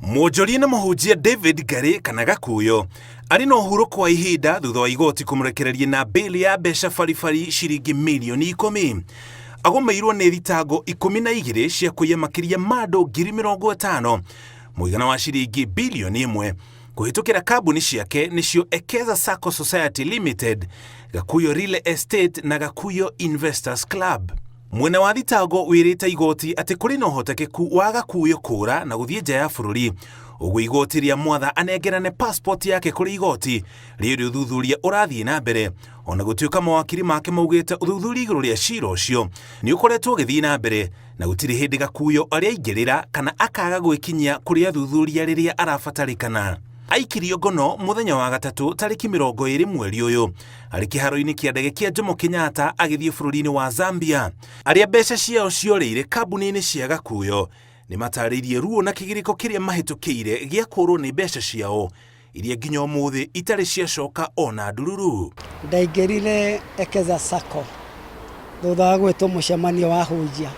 Mwonjoria na mũhunjia David Ngare kana Gakuyo arĩ na ũhurũko kwa ihinda thutha wa igoti kũmũrekereria na bĩĩli ya mbeca baribari ciringi mirioni 10. Agomeirwo nĩ thitango 12 cia kũiya makĩria ma andũ 50,000 mũigana wa ciringi bilioni 1 kũhĩtũkĩra kambuni ciake nĩcio Ekeza Sacco Society Limited, Gakuyo Real Estate na Gakuyo Investors Club. Mwena wa thitango wĩrĩte igoti atĩ kũrĩ na ũhotekeku wa Gakuyo kũũra na gũthiĩ nja ya bũrũri. Ũguo igoti rĩa mwatha anengerane passport yake kũrĩ igoti rĩrĩ ũthuthuria ũrathiĩ na mbere. Ona gũtuĩka mawakiri make maugĩte ũthuthuria igũrũ rĩa cira ũcio nĩ ũkoretwo ũgĩthiĩ na mbere na gũtirĩ hĩndĩ Gakuyo arĩa aingĩrĩra kana akaga gwĩkinyia kũrĩ athuthuria rĩrĩa arabatarĩkana. Aikirio ngono muthenya wa gatatũ tarĩki 20 mweri ũyũ arĩ kĩharo-inĩ kĩa ndege kĩa Jomo Kenyatta agĩthiĩ bũrũri-inĩ wa Zambia. Arĩa mbeca ciao ciorĩire kambuni-inĩ cia Gakuyo nĩ matarĩirie ruo na kĩgirĩko kĩrĩa mahĩtũkĩire gĩa kũrwo nĩ mbeca ciao iria nginya ũmũthĩ itarĩ ciacoka ona ndururu. Ndaingĩrire Ekeza Sacco thutha wa gwĩtwo mũcemanio wa hunjia.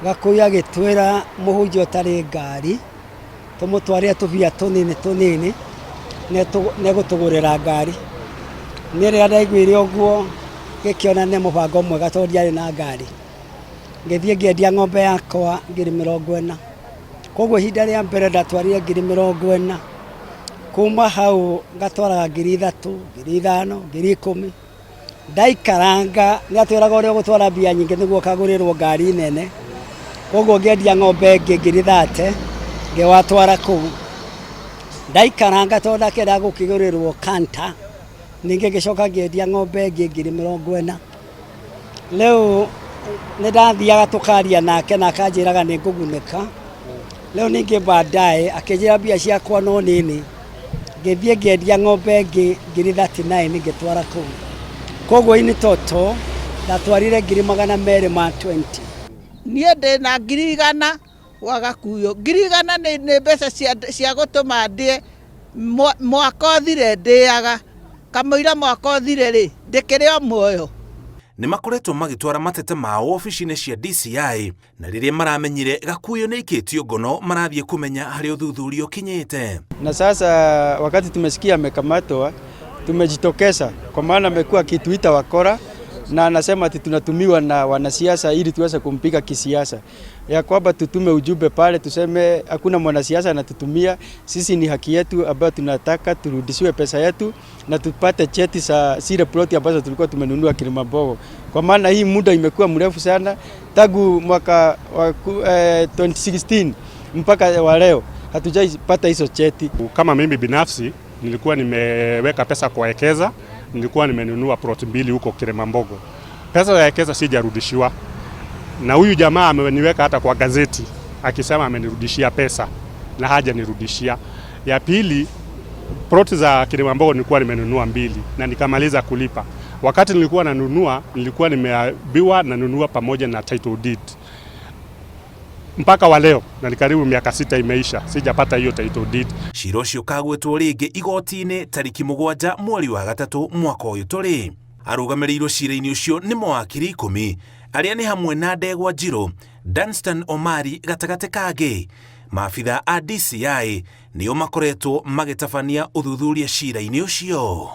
Gakuyo agĩtwĩra mũhunjia ũtarĩ ngari tumutware tubia tunini negutugurira ngari. Nĩ rĩrĩa ndaiguire ũguo ngĩkĩona nĩ mũbango mwega tondũ ndiarĩ na ngari. Ngĩthiĩ ngĩendia ng'ombe yakwa 40,000. Koguo ihinda rĩa mbere ndatwarire 40,000. Kuma hau ngatwaraga 3,000, 5,000, 10,000. Ndaikaranga nĩatwĩraga ũrĩa gũtwara mbia nyingĩ nĩguo kagũrĩrwo ngari nene. Koguo ngĩendia ng'ombe 30,000 ngĩwatwara kũu. Ndaikaranga tondũ ndakĩenda gũkĩgũrĩrwo kanta. Ningĩ ngĩcoka ngĩendia ng'ombe 40,000. Rĩu nĩ ndathiaga tũkaria nake na akanjĩraga nĩ ngũgunĩka. Rĩu ningĩ baadaye akĩnjĩra mbia ciakwa no nini. Ngĩthiĩ ngĩendia ng'ombe 39 ngĩtwara kũu. Koguo ini toto ndatwarire 220,000. Niĩ ndĩ na 100,000 wa Gakuyo. 100,000 nĩ mbeca cia gũtũma ndĩe mwaka ũthire ndĩaga. Kamũira mwaka ũthire rĩ ndĩkĩrĩ o muoyo. Nĩ makoretwo magĩtwara matete mao ofici-inĩ cia DCI na rĩrĩa maramenyire Gakuyo nĩ ikĩtio ngono marathiĩ kũmenya harĩ ũthuthuria ũkinyĩte. Na sasa wakati tumesikia amekamatwa tumejitokeza kwa maana amekuwa akituita wakora na anasema ati tunatumiwa na wanasiasa ili tuweze kumpiga kisiasa. Ya kwamba tutume ujumbe pale tuseme hakuna mwanasiasa anatutumia, sisi ni haki yetu ambayo tunataka turudishiwe pesa yetu na tupate cheti za zile ploti ambazo tulikuwa tumenunua Kilimambogo. Kwa maana hii muda imekuwa mrefu sana tangu mwaka wa 2016 mpaka wa leo hatujaipata hizo cheti. Kama mimi binafsi nilikuwa nimeweka pesa kwa Ekeza, nilikuwa nimenunua ploti 2 huko Kilimambogo. Pesa ya Ekeza sijarudishiwa. Na huyu jamaa ameniweka hata kwa gazeti akisema amenirudishia pesa na hajanirudishia. Ya pili, ploti za Kilimambogo nilikuwa nimenunua 2 na nikamaliza kulipa. Wakati nilikuwa nanunua nilikuwa nimeambiwa nanunua pamoja na title deed. Mpaka wa leo na ni karibu miaka 6 imeisha sijapata hiyo title deed. Cira ũcio kagwetwo rĩngĩ igoti-inĩ tarĩki 7 mweri wa gatatũ mwaka ũyũ tũrĩ. Arũgamĩrĩirwo cira-inĩ ũcio nĩ mawakiri 10 arĩa nĩ hamwe na Ndegwa Njirũ, Danstan Omari gatagatĩ kangĩ. Maabitha a DCI nĩo makoretwo magĩtabania ũthuthuria cira-inĩ ũcio.